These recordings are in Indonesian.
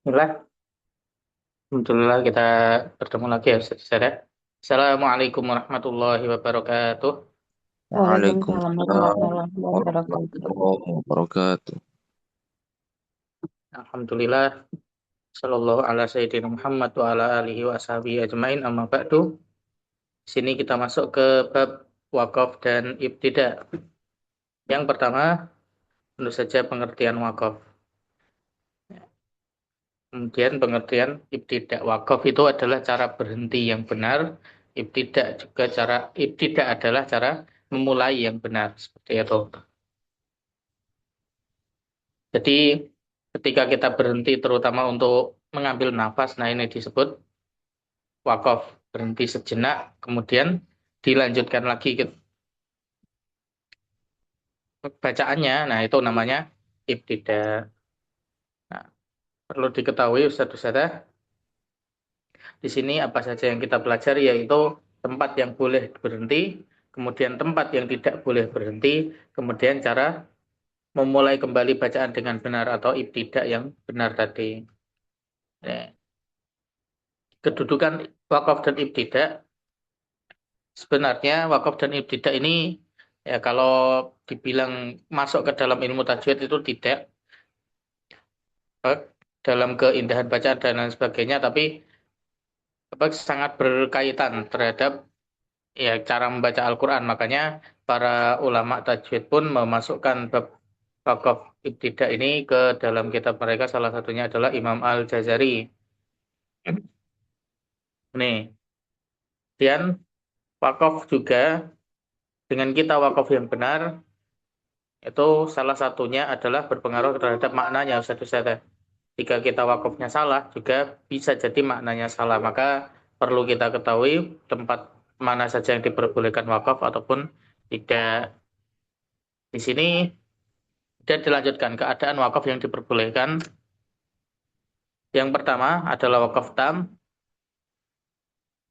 Alhamdulillah, Alhamdulillah kita bertemu lagi ya Ustaz. Assalamualaikum warahmatullahi wabarakatuh. Waalaikumsalam Waalaikumsalam warahmatullahi wabarakatuh. warahmatullahi wabarakatuh. Alhamdulillah, sallallahu ala sayyidina Muhammad wa ala alihi wa ashabihi ajmain amma ba'du. Sini kita masuk ke bab wakaf dan ibtida. Yang pertama, tentu saja pengertian wakaf. Kemudian pengertian ibtida. Wakaf itu adalah cara berhenti yang benar. Ibtida adalah cara memulai yang benar. Seperti itu. Jadi ketika kita berhenti terutama untuk mengambil nafas, nah ini disebut wakaf, berhenti sejenak, kemudian dilanjutkan lagi ke bacaannya, nah itu namanya ibtida. Nah, perlu diketahui Ustaz-Ustazah, di sini apa saja yang kita pelajari yaitu tempat yang boleh berhenti, kemudian tempat yang tidak boleh berhenti, kemudian cara memulai kembali bacaan dengan benar atau ibtida yang benar tadi. Nah, kedudukan wakaf dan ibtida. Sebenarnya wakaf dan ibtidak ini ya kalau dibilang masuk ke dalam ilmu tajwid itu tidak eh, dalam keindahan bacaan dan lain sebagainya, tapi sangat berkaitan terhadap ya cara membaca Al-Quran. Makanya para ulama tajwid pun memasukkan bab wakaf ibtidak ini ke dalam kitab mereka. Salah satunya adalah Imam Al-Jazari. Nih, kemudian wakaf juga dengan kita wakaf yang benar itu salah satunya adalah berpengaruh terhadap maknanya Ustaz. Jika kita wakafnya salah, juga bisa jadi maknanya salah. Maka perlu kita ketahui tempat mana saja yang diperbolehkan wakaf ataupun tidak. Di sini dan dilanjutkan keadaan wakaf yang diperbolehkan. Yang pertama adalah wakaf tam.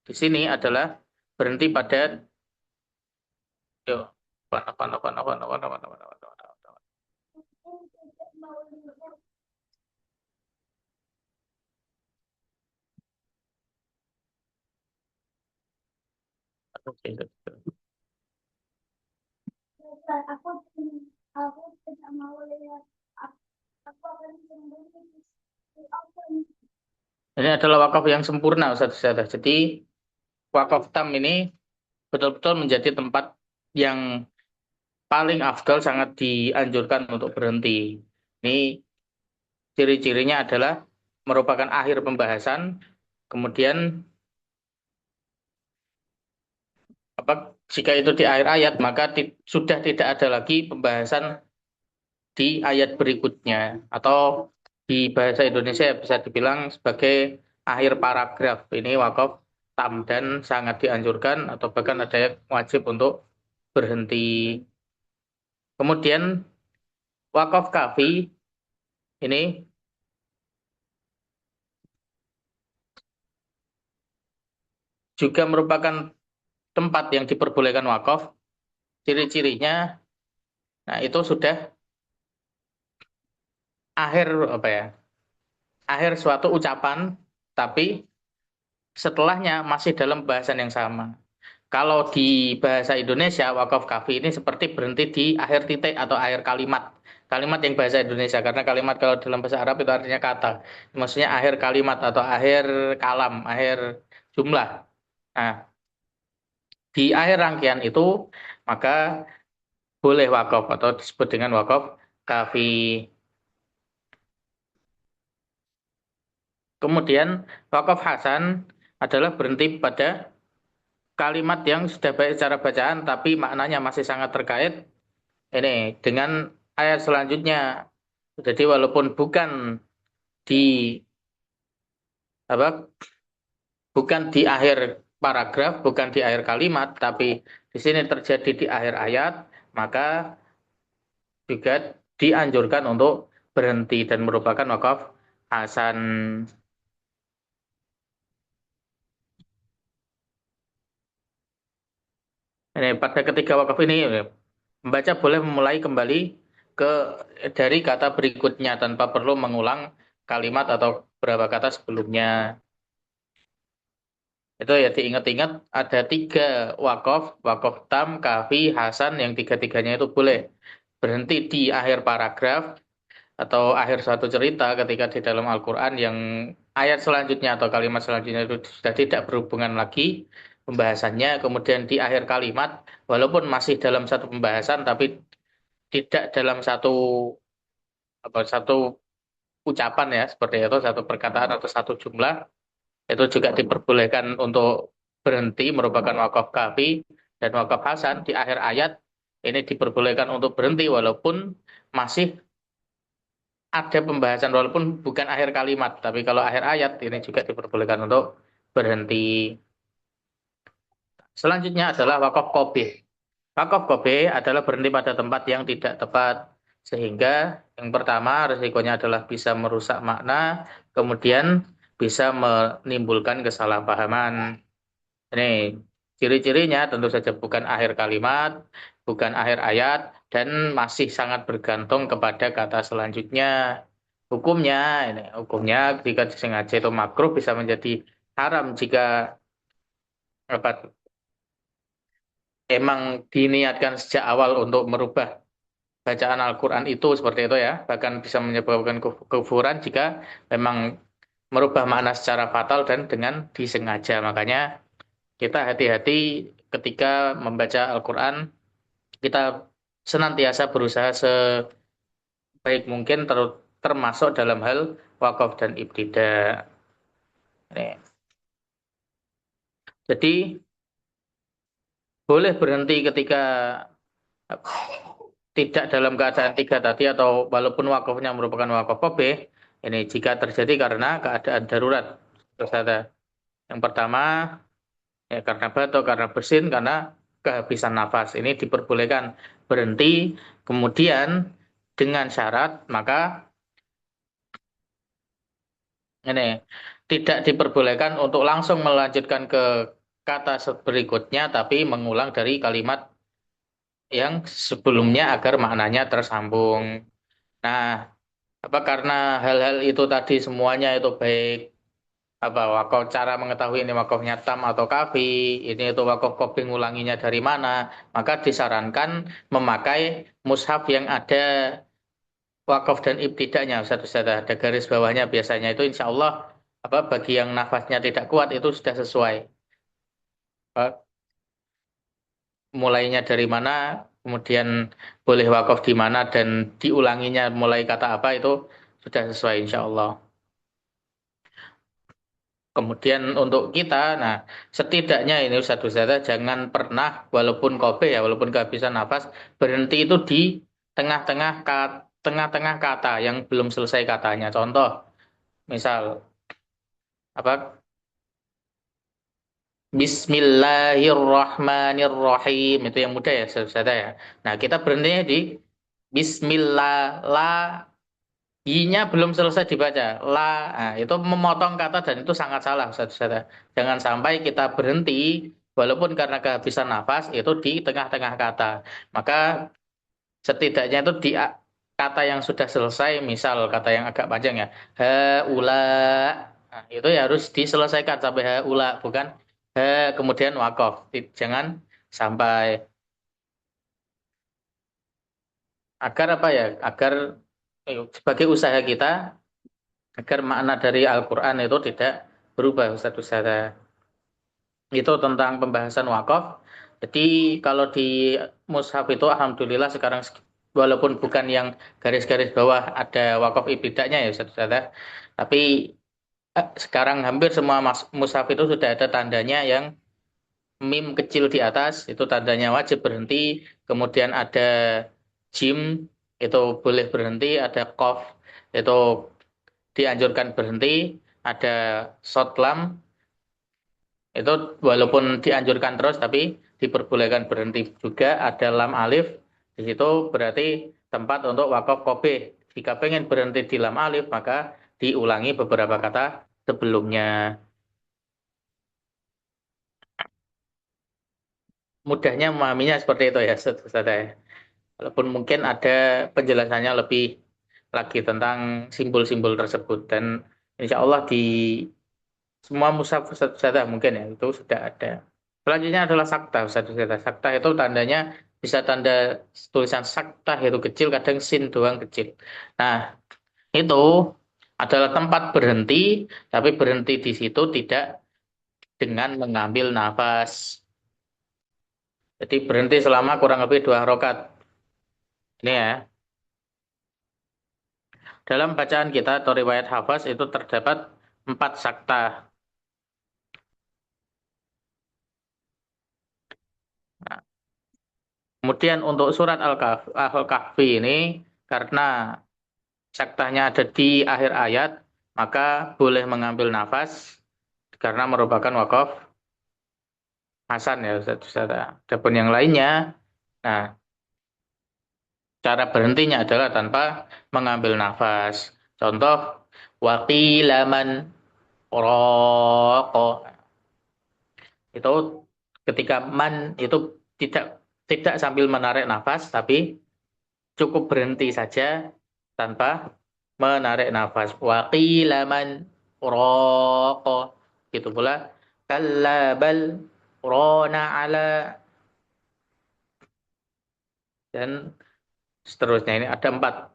Di sini adalah berhenti pada yuk, Aku tidak mau lihat. Aku akan sembunyi. ini adalah wakaf yang sempurna Ustaz. Jadi wakaf tam ini betul-betul menjadi tempat yang paling afdal, sangat dianjurkan untuk berhenti. Ini ciri-cirinya adalah merupakan akhir pembahasan, kemudian apa jika itu di akhir ayat maka sudah tidak ada lagi pembahasan di ayat berikutnya, atau di bahasa Indonesia bisa dibilang sebagai akhir paragraf. Ini wakaf tam dan sangat dianjurkan atau bahkan ada yang wajib untuk berhenti. Kemudian wakaf kafi ini juga merupakan tempat yang diperbolehkan wakaf. Ciri-cirinya, nah itu sudah akhir apa ya? Akhir suatu ucapan, tapi setelahnya masih dalam bahasan yang sama. Kalau di bahasa Indonesia, wakaf kafi ini seperti berhenti di akhir titik atau akhir kalimat. Kalimat yang bahasa Indonesia, karena kalimat kalau dalam bahasa Arab itu artinya kata. Maksudnya akhir kalimat atau akhir kalam, akhir jumlah. Nah, di akhir rangkaian itu, maka boleh wakaf atau disebut dengan wakaf kafi. Kemudian wakaf hasan adalah berhenti pada kalimat yang sudah baik secara bacaan tapi maknanya masih sangat terkait ini dengan ayat selanjutnya. Jadi walaupun bukan di apa bukan di akhir paragraf, bukan di akhir kalimat, tapi di sini terjadi di akhir ayat, maka juga dianjurkan untuk berhenti dan merupakan wakaf hasan. Ini pada ketiga wakaf ini membaca boleh memulai kembali ke dari kata berikutnya tanpa perlu mengulang kalimat atau beberapa kata sebelumnya. Itu ya diingat-ingat ada 3 wakof, wakof tam, kafi, hasan yang tiga-tiganya itu boleh berhenti di akhir paragraf atau akhir suatu cerita ketika di dalam Al-Quran yang ayat selanjutnya atau kalimat selanjutnya itu sudah tidak berhubungan lagi pembahasannya, kemudian di akhir kalimat walaupun masih dalam satu pembahasan tapi tidak dalam satu ucapan ya seperti itu, satu perkataan atau satu jumlah, itu juga diperbolehkan untuk berhenti merupakan wakaf kafi. Dan wakaf hasan di akhir ayat ini diperbolehkan untuk berhenti walaupun masih ada pembahasan walaupun bukan akhir kalimat, tapi kalau akhir ayat ini juga diperbolehkan untuk berhenti. Selanjutnya adalah wakaf qabih. Wakaf qabih adalah berhenti pada tempat yang tidak tepat, sehingga yang pertama risikonya adalah bisa merusak makna, kemudian bisa menimbulkan kesalahpahaman. Ini ciri-cirinya tentu saja bukan akhir kalimat, bukan akhir ayat, dan masih sangat bergantung kepada kata selanjutnya. Hukumnya, hukumnya jika disengaja itu makruh bisa menjadi haram jika apa emang diniatkan sejak awal untuk merubah bacaan Al-Quran itu seperti itu ya. Bahkan bisa menyebabkan kekufuran jika memang merubah makna secara fatal dan dengan disengaja. Makanya kita hati-hati ketika membaca Al-Quran, kita senantiasa berusaha sebaik mungkin termasuk dalam hal wakaf dan ibtida. Ini. Jadi boleh berhenti ketika tidak dalam keadaan 3 tadi atau walaupun wakafnya merupakan wakaf qabih, ini jika terjadi karena keadaan darurat. Terus ada yang pertama ya karena batuk, karena bersin, karena kehabisan nafas. Ini diperbolehkan berhenti, kemudian dengan syarat maka ini tidak diperbolehkan untuk langsung melanjutkan ke kata berikutnya, tapi mengulang dari kalimat yang sebelumnya agar maknanya tersambung. Nah, apa karena hal-hal itu tadi semuanya itu baik apa wakaf cara mengetahui ini wakafnya tam atau kafi, ini itu wakaf kopi ngulanginya dari mana, maka disarankan memakai mushaf yang ada wakaf dan ibtidanya. Satu-satu ada garis bawahnya biasanya itu insya Allah apa bagi yang nafasnya tidak kuat itu sudah sesuai. Apa, mulainya dari mana, kemudian boleh wakaf di mana dan diulanginya mulai kata apa itu sudah sesuai insya Allah. Kemudian untuk kita, nah setidaknya ini satu saja jangan pernah walaupun kobe ya, walaupun kehabisan nafas berhenti itu di tengah-tengah kata yang belum selesai katanya. Contoh, misal apa? Bismillahirrahmanirrahim itu yang mudah ya, saudara ya. Nah kita berhentinya di Bismillah la I-nya belum selesai dibaca. La, nah, itu memotong kata dan itu sangat salah, saudara. Jangan sampai kita berhenti, walaupun karena kehabisan nafas, itu di tengah-tengah kata. Maka setidaknya itu di kata yang sudah selesai, misal kata yang agak panjang ya, haula, nah, itu ya harus diselesaikan sampai haula, bukan kemudian wakof. Jangan sampai agar apa ya, agar sebagai usaha kita agar makna dari Al-Quran itu tidak berubah Ustaz. Itu tentang pembahasan wakaf. Jadi kalau di mushaf itu Alhamdulillah sekarang walaupun bukan yang garis-garis bawah ada wakaf ibtidanya ya Ustaz. Tapi sekarang hampir semua mushaf itu sudah ada tandanya yang mim kecil di atas, itu tandanya wajib berhenti. Kemudian ada jim, itu boleh berhenti. Ada qaf, itu dianjurkan berhenti. Ada short lam, itu walaupun dianjurkan terus tapi diperbolehkan berhenti juga. Ada lam alif, di situ berarti tempat untuk wakaf kopih. Jika pengen berhenti di lam alif maka diulangi beberapa kata sebelumnya. Mudahnya memahaminya seperti itu ya Ustaz ya. Walaupun mungkin ada penjelasannya lebih lagi tentang simbol-simbol tersebut dan Insya Allah di semua mushaf Ustadzah mungkin ya itu sudah ada. Selanjutnya adalah sakta Ustadzah. Sakta itu tandanya bisa tanda tulisan sakta itu kecil, kadang sin doang kecil. Nah, itu adalah tempat berhenti, tapi berhenti di situ tidak dengan mengambil nafas. Jadi berhenti selama kurang lebih 2 rakaat. Ini ya. Dalam bacaan kita atau riwayat hafaz itu terdapat 4 sakta. Nah, kemudian untuk surat Al-Kahfi ini karena saktanya ada di akhir ayat, maka boleh mengambil nafas karena merupakan wakaf Hasan ya Ustaz. Ustaz. Adapun yang lainnya, nah cara berhentinya adalah tanpa mengambil nafas. Contoh, waqilaman roko itu ketika man itu tidak tidak sambil menarik nafas, tapi cukup berhenti saja tanpa menarik nafas. Waqilaman roko gitu pula. Kallabal rona ala dan seterusnya ini ada 4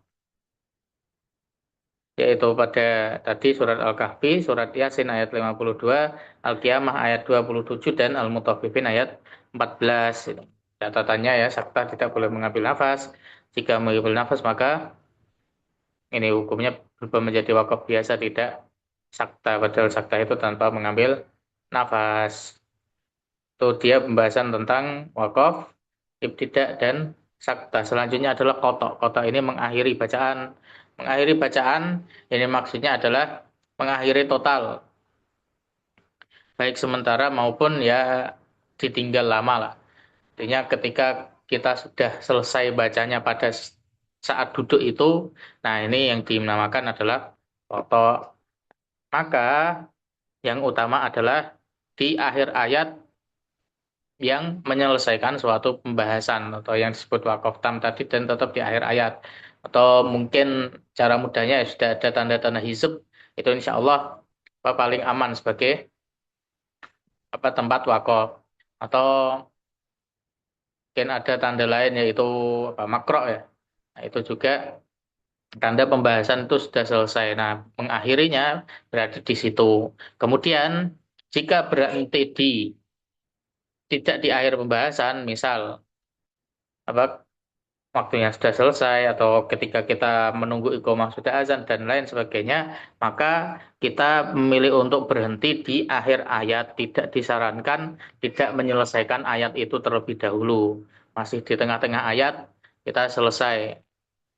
yaitu pada tadi surat Al-Kahfi, surat Yasin ayat 52, Al-Qiyamah ayat 27 dan Al-Mutaffifin ayat 14. Catatannya ya, sakta tidak boleh mengambil nafas. Jika mengambil nafas maka ini hukumnya berubah menjadi wakaf biasa tidak sakta. Padahal sakta itu tanpa mengambil nafas. Itu dia pembahasan tentang wakaf, ibtidak dan sakta. Selanjutnya adalah kotok. Kotok ini mengakhiri bacaan. Mengakhiri bacaan ini maksudnya adalah mengakhiri total. Baik sementara maupun ya ditinggal lama lah. Artinya ketika kita sudah selesai bacanya pada saat duduk itu, nah ini yang dinamakan adalah kotok. Maka yang utama adalah di akhir ayat yang menyelesaikan suatu pembahasan atau yang disebut wakaf tam tadi dan tetap di akhir ayat. Atau mungkin cara mudahnya ya sudah ada tanda-tanda hizb, itu insya Allah paling aman sebagai tempat wakaf. Atau mungkin ada tanda lain yaitu makro ya. Nah, itu juga tanda pembahasan itu sudah selesai. Nah, mengakhirinya berarti di situ. Kemudian jika berhenti di tidak di akhir pembahasan, misal apa waktunya sudah selesai atau ketika kita menunggu iqomah sudah azan dan lain sebagainya, maka kita memilih untuk berhenti di akhir ayat. Tidak disarankan tidak menyelesaikan ayat itu terlebih dahulu. Masih di tengah-tengah ayat kita selesai.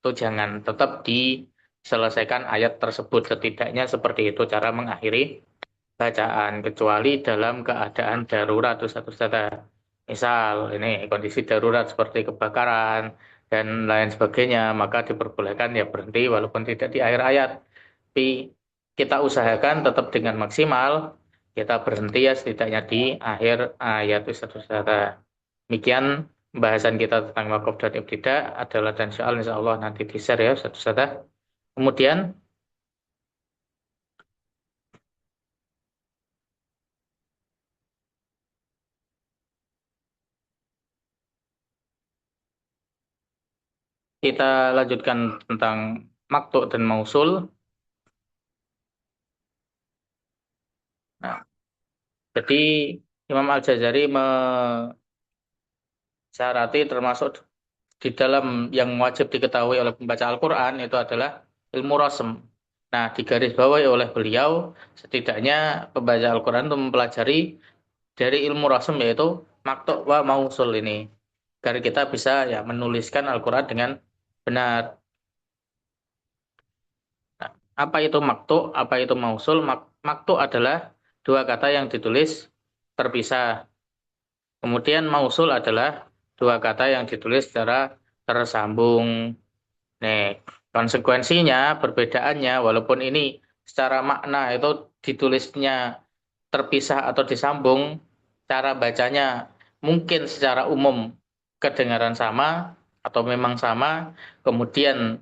Itu jangan, tetap diselesaikan ayat tersebut. Setidaknya seperti itu cara mengakhiri bacaan kecuali dalam keadaan darurat atau satu kata. Misal ini kondisi darurat seperti kebakaran dan lain sebagainya, maka diperbolehkan ya berhenti walaupun tidak di akhir ayat. Tapi kita usahakan tetap dengan maksimal kita berhenti ya setidaknya di akhir ayat itu satu kata. Demikian pembahasan kita tentang wakaf dan ibtidah adalah dan soal insya Allah nanti di share ya satu kata. Kemudian kita lanjutkan tentang maktu dan mausul. Nah, jadi Imam Al-Jazari mensyarat termasuk di dalam yang wajib diketahui oleh pembaca Al-Quran itu adalah ilmu rasem. Nah, digarisbawahi oleh beliau, setidaknya pembaca Al-Quran itu mempelajari dari ilmu rasem yaitu maktu wa mausul ini. Agar kita bisa ya menuliskan Al-Quran dengan benar. Nah, apa itu maktu? Apa itu mausul? Maktu adalah 2 kata yang ditulis terpisah. Kemudian mausul adalah 2 kata yang ditulis secara tersambung. Nih, konsekuensinya, perbedaannya, walaupun ini secara makna itu ditulisnya terpisah atau disambung, cara bacanya mungkin secara umum kedengaran sama atau memang sama, kemudian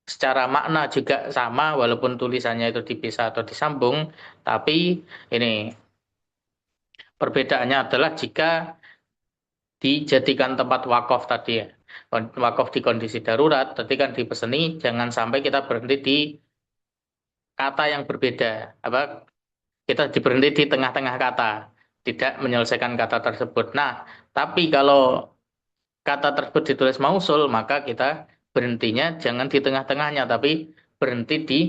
secara makna juga sama walaupun tulisannya itu dipisah atau disambung, tapi ini perbedaannya adalah jika dijadikan tempat wakaf tadi ya. Wakaf di kondisi darurat, tadi kan dipeseni jangan sampai kita berhenti di kata yang berbeda. Apa kita berhenti di tengah-tengah kata, tidak menyelesaikan kata tersebut. Nah, tapi kalau kata tersebut ditulis mausul, maka kita berhentinya jangan di tengah-tengahnya, tapi berhenti di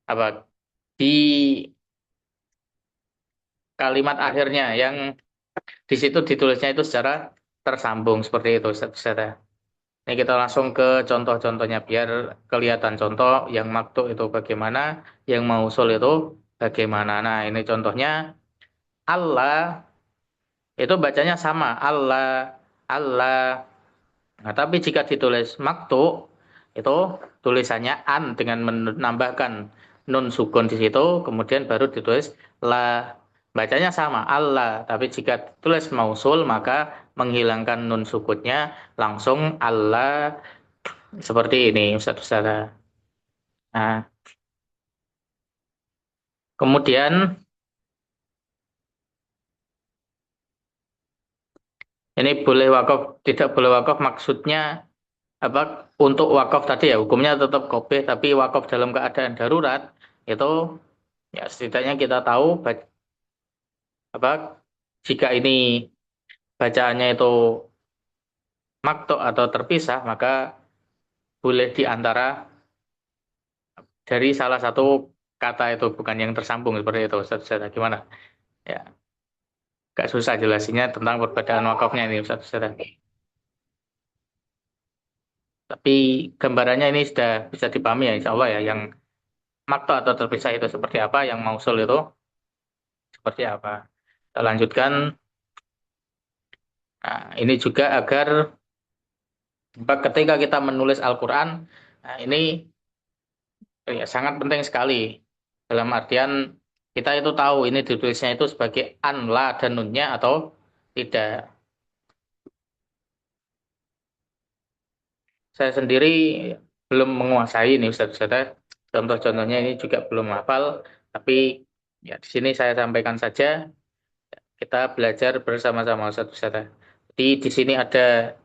apa di kalimat akhirnya yang di situ ditulisnya itu secara tersambung seperti itu, Ustaz. Ini kita langsung ke contoh-contohnya biar kelihatan contoh yang maktub itu bagaimana, yang mausul itu bagaimana. Nah, ini contohnya Allah itu bacanya sama, Allah, Allah. Nah, tapi jika ditulis maktub itu tulisannya an dengan menambahkan nun sukun di situ, kemudian baru ditulis la. Bacanya sama Allah, tapi jika tulis mausul maka menghilangkan nun sukunnya langsung Allah seperti ini Ustaz. Nah, kemudian ini boleh wakaf, tidak boleh wakaf maksudnya apa untuk wakaf tadi ya hukumnya tetap kopeh tapi wakaf dalam keadaan darurat itu ya setidaknya kita tahu apa jika ini bacaannya itu makto atau terpisah maka boleh di antara dari salah satu kata itu bukan yang tersambung seperti itu Ustaz. Gimana ya gak susah jelasinnya tentang perbedaan wakafnya ini Ustaz. Tapi gambarannya ini sudah bisa dipahami ya insya Allah ya yang makto atau terpisah itu seperti apa yang mausul itu seperti apa. Kita lanjutkan. Nah, ini juga agar ketika kita menulis Al-Quran, nah ini ya, sangat penting sekali. Dalam artian kita itu tahu ini ditulisnya itu sebagai an, la, dan nunnya atau tidak. Saya sendiri belum menguasai ini Ustaz. Contoh-contohnya ini juga belum hafal, tapi ya di sini saya sampaikan saja. Kita belajar bersama-sama Ustaz. Jadi di sini ada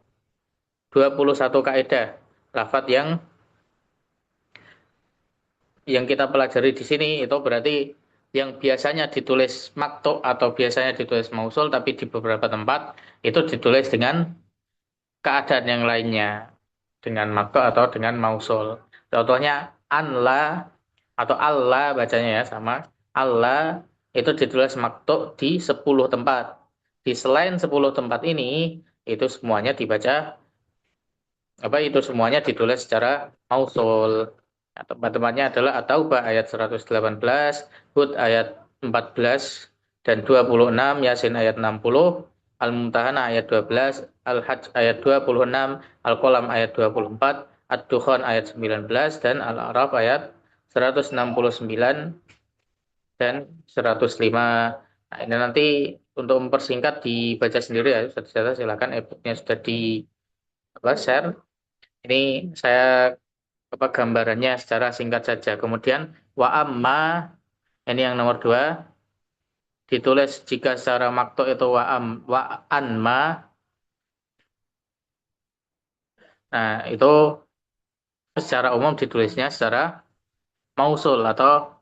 21 kaidah lafadz yang kita pelajari di sini itu berarti yang biasanya ditulis makto atau biasanya ditulis mausul tapi di beberapa tempat itu ditulis dengan keadaan yang lainnya dengan makto atau dengan mausul. Contohnya anla atau Allah bacanya ya sama Allah itu ditulis makto di 10 tempat. Di selain 10 tempat ini itu semuanya dibaca apa itu semuanya ditulis secara mausul. Nah, tempat-tempatnya adalah At-Taubah ayat 118, Hud ayat 14 dan 26, Yasin ayat 60, Al-Mumtahanah ayat 12, Al-Hajj ayat 26, Al-Qalam ayat 24, Ad-Dukhan ayat 19 dan Al-A'raf ayat 169 dan 105. Nah, ini nanti untuk mempersingkat dibaca sendiri ya, saudara silakan e-booknya sudah di share. Ini saya gambarannya secara singkat saja. Kemudian wa amma ini yang nomor 2 ditulis jika secara makto itu wa anma. Nah, itu secara umum ditulisnya secara mausul atau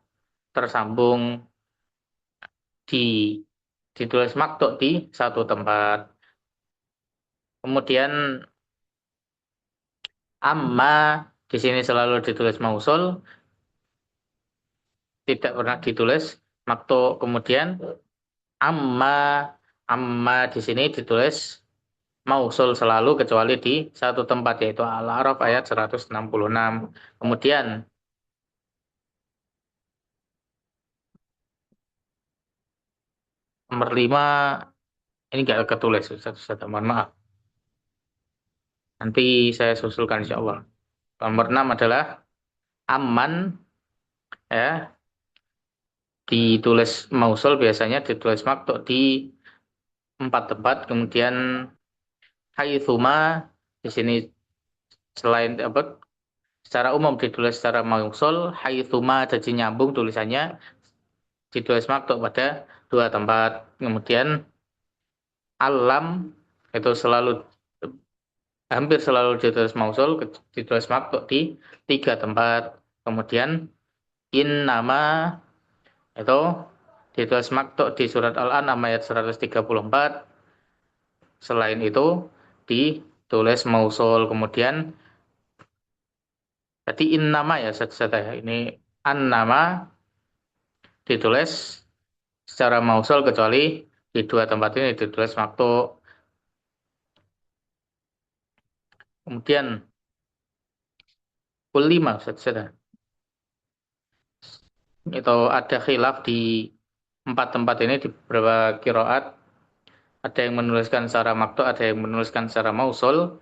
tersambung di ditulis makto di satu tempat. Kemudian amma di sini selalu ditulis mausul, tidak pernah ditulis makto. Kemudian amma amma di sini ditulis mausul selalu kecuali di satu tempat yaitu Al-A'raf ayat 166. Kemudian nomor 5 ini enggak ketulis Ustaz, mohon maaf. Nanti saya susulkan insya Allah. Nomor 6 adalah aman ya ditulis mausul biasanya ditulis makto di 4 tempat. Kemudian haitsuma di sini selain apa secara umum ditulis secara mausul, haitsuma jadi nyambung tulisannya, ditulis maktuk pada dua tempat. Kemudian alam itu hampir selalu ditulis mausul, ditulis maktuk di tiga tempat. Kemudian in nama itu ditulis maktuk di surat Al-An'am ayat 134. Selain itu ditulis mausul. Kemudian tadi in nama ya saya ini an nama ditulis secara mausul kecuali di dua tempat ini ditulis maktuk. Kemudian kulima saja itu ada khilaf di empat tempat ini di beberapa kiroat. Ada yang menuliskan secara maktuk, ada yang menuliskan secara mausul.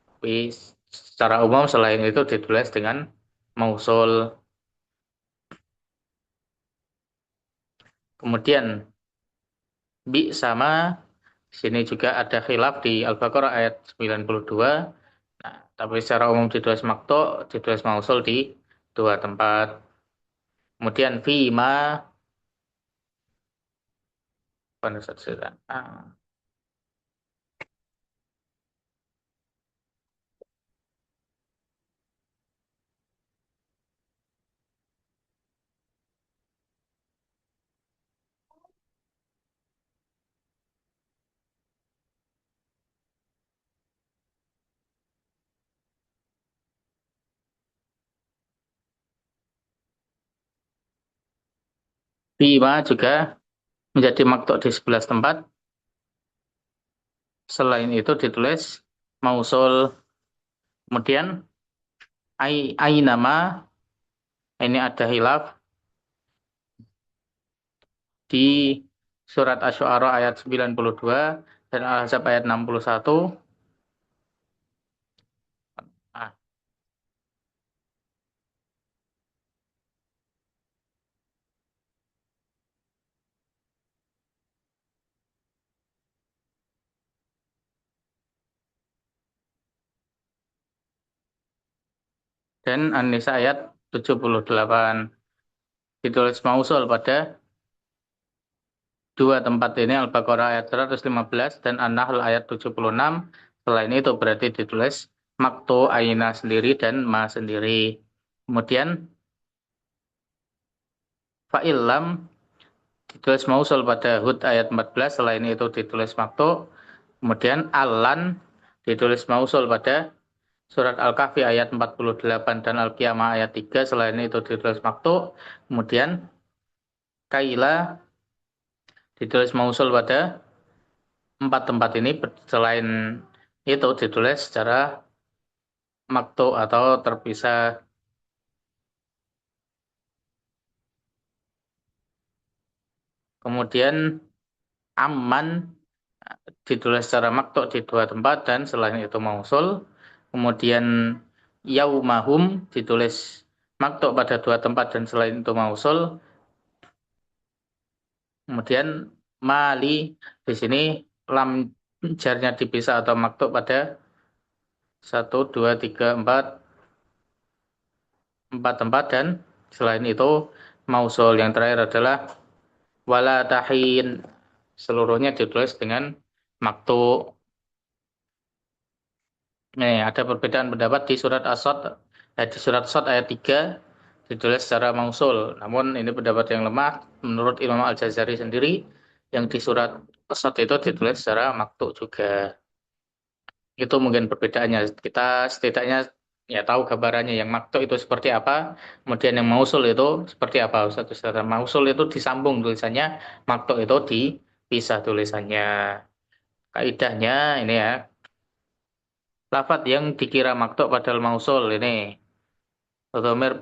Tapi secara umum selain itu ditulis dengan mausul. Kemudian bi sama sini juga ada khilaf di Al-Baqarah ayat 92. Nah, tapi secara umum ditulis maktuk, ditulis mausul di dua tempat. Kemudian fima pada saat fima juga menjadi maktuk di 11 tempat. Selain itu ditulis mausul. Kemudian ai nama ini ada hilaf di surat Asy-Syu'ara ayat 92 dan Al-Ahzab ayat 61. Nah, dan An-Nisa ayat 78 ditulis mausul pada dua tempat ini, Al-Baqarah ayat 115 dan An-Nahl ayat 76. Selain itu berarti ditulis maktu aina sendiri dan ma sendiri. Kemudian fa'ilam ditulis mausul pada Hud ayat 14, selain itu ditulis maktu. Kemudian alan ditulis mausul pada surat Al-Kahfi ayat 48 dan Al-Qiyamah ayat 3, selain itu ditulis maktu. Kemudian kaila ditulis mausul pada empat tempat ini, selain itu ditulis secara maktu atau terpisah. Kemudian aman ditulis secara maktu di dua tempat dan selain itu mausul. Kemudian yaumahum ditulis maktu pada dua tempat dan selain itu mausul. Kemudian mali di sini lam jarnya dipisah atau maktu pada satu, dua, tiga, empat tempat dan selain itu mausul. Yang terakhir adalah wala tahin, seluruhnya ditulis dengan maktu. Nih, ada perbedaan pendapat di surat As-Sad, di surat As-Sad ayat 3 ditulis secara mausul. Namun ini pendapat yang lemah menurut Imam Al-Jazari sendiri, yang di surat As-Sad itu ditulis secara maktu juga. Itu mungkin perbedaannya. Kita setidaknya ya tahu gambarannya, yang maktu itu seperti apa, kemudian yang mausul itu seperti apa. Satu secara mausul itu disambung tulisannya, maktu itu dipisah tulisannya. Kaidahnya ini ya, lafadz yang dikira maktu padahal mausul ini dhamir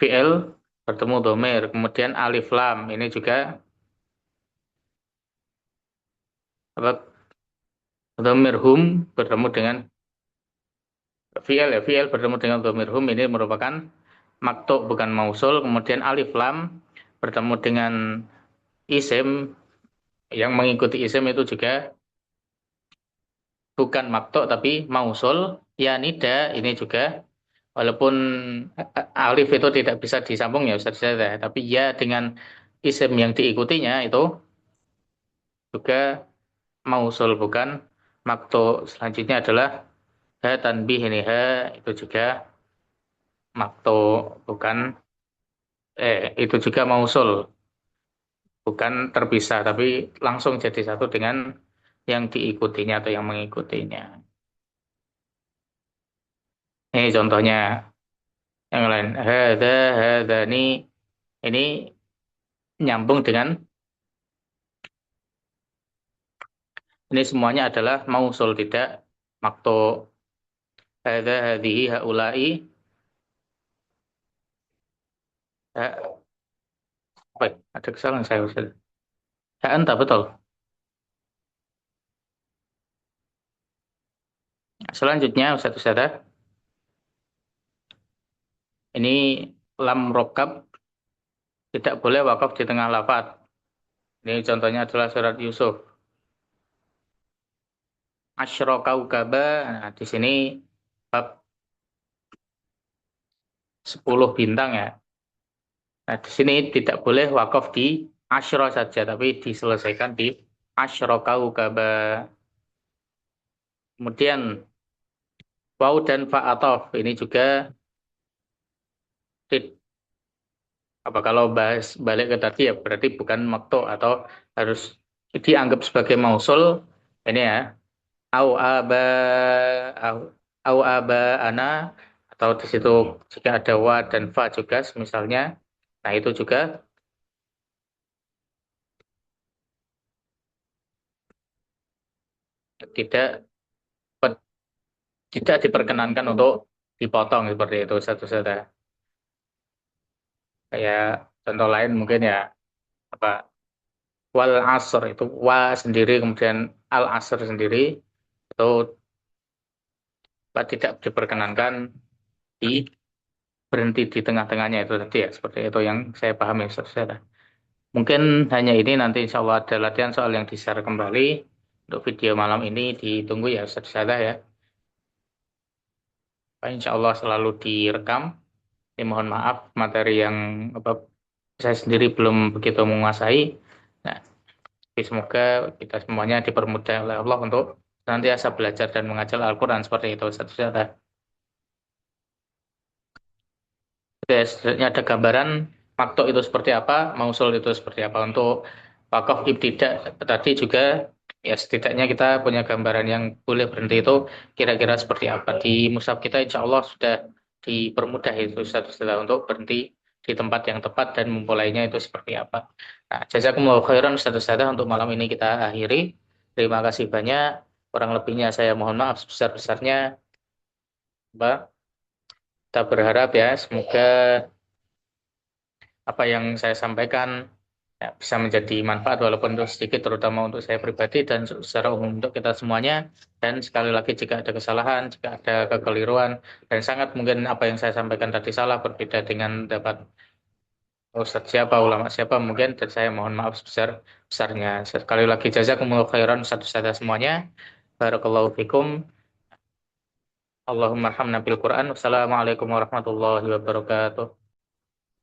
fi'il bertemu dhamir, kemudian alif lam ini juga apa, dhamir hum bertemu dengan fi'il bertemu dengan dhamir hum ini merupakan maktu bukan mausul. Kemudian alif lam bertemu dengan isim yang mengikuti isim itu juga bukan makto tapi mausul, ya nida ini juga walaupun alif itu tidak bisa disambung ya Ustaz Zaida, tapi ya dengan isim yang diikutinya itu juga mausul bukan makto. Selanjutnya adalah ha tanbih ini ha itu juga makto bukan itu juga mausul bukan terpisah tapi langsung jadi satu dengan yang diikutinya atau yang mengikutinya. Ini contohnya yang lain. Hadani ini nyambung dengan ini semuanya adalah mausul tidak makto. Hadhihi haulai apa ya? Ada kesalahan saya Ustaz. Ha anta betul. Selanjutnya Ustaz Ustazah, ini lam rokab tidak boleh wakaf di tengah lafaz. Ini contohnya adalah surat Yusuf. Asyra kaukaba. Nah, di sini bab 10 bintang ya. Nah, di sini tidak boleh wakaf di asyra saja, tapi diselesaikan di asyra kaukaba. Kemudian waw dan fa'atof ini juga apa kalau bahas balik ke tadi ya berarti bukan makto atau harus dianggap sebagai mausul ini ya au aba au, au aba ana atau di situ jika ada wa dan fa juga misalnya, nah itu juga tidak tidak diperkenankan untuk dipotong seperti itu satu saja. Kayak contoh lain mungkin ya apa wal asr itu wa sendiri kemudian al asr sendiri itu tidak diperkenankan di berhenti di tengah-tengahnya itu tadi ya seperti itu yang saya pahami saudara. Mungkin hanya ini nanti insya Allah ada latihan soal yang di-share kembali untuk video malam ini ditunggu ya saudara ya. Insya Allah selalu direkam. Ini mohon maaf materi yang apa, saya sendiri belum begitu menguasai. Nah, tapi semoga kita semuanya dipermudah oleh Allah untuk senantiasa belajar dan mengajar Al-Quran seperti itu saudara. Oke, setidaknya ada gambaran makto itu seperti apa, mausul itu seperti apa. Untuk wakaf ibtidak tadi juga ya setidaknya kita punya gambaran yang boleh berhenti itu kira-kira seperti apa. Di mushaf kita insya Allah sudah dipermudah itu setelah untuk berhenti di tempat yang tepat dan memulainya itu seperti apa. Nah, jazakumullah khairan Ustaz untuk malam ini kita akhiri. Terima kasih banyak. Kurang lebihnya saya mohon maaf sebesar-besarnya. Mbak, kita berharap ya semoga apa yang saya sampaikan ya, bisa menjadi manfaat walaupun untuk sedikit terutama untuk saya pribadi dan secara umum untuk kita semuanya. Dan sekali lagi jika ada kesalahan, jika ada kekeliruan dan sangat mungkin apa yang saya sampaikan tadi salah berbeda dengan dapat Ustadz siapa, ulama siapa mungkin dan saya mohon maaf sebesar-besarnya. Sekali lagi jazakumullah khairan Ustadz semuanya. Barakallahu fikum. Allahumma arhamna bil Quran. Wassalamualaikum warahmatullahi wabarakatuh.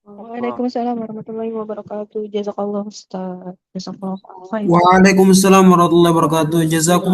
Waalaikumsalam warahmatullahi wabarakatuh. Jazakallah Ustaz. Jazakallah khair. Waalaikumsalam warahmatullahi wabarakatuh. Jazakumullah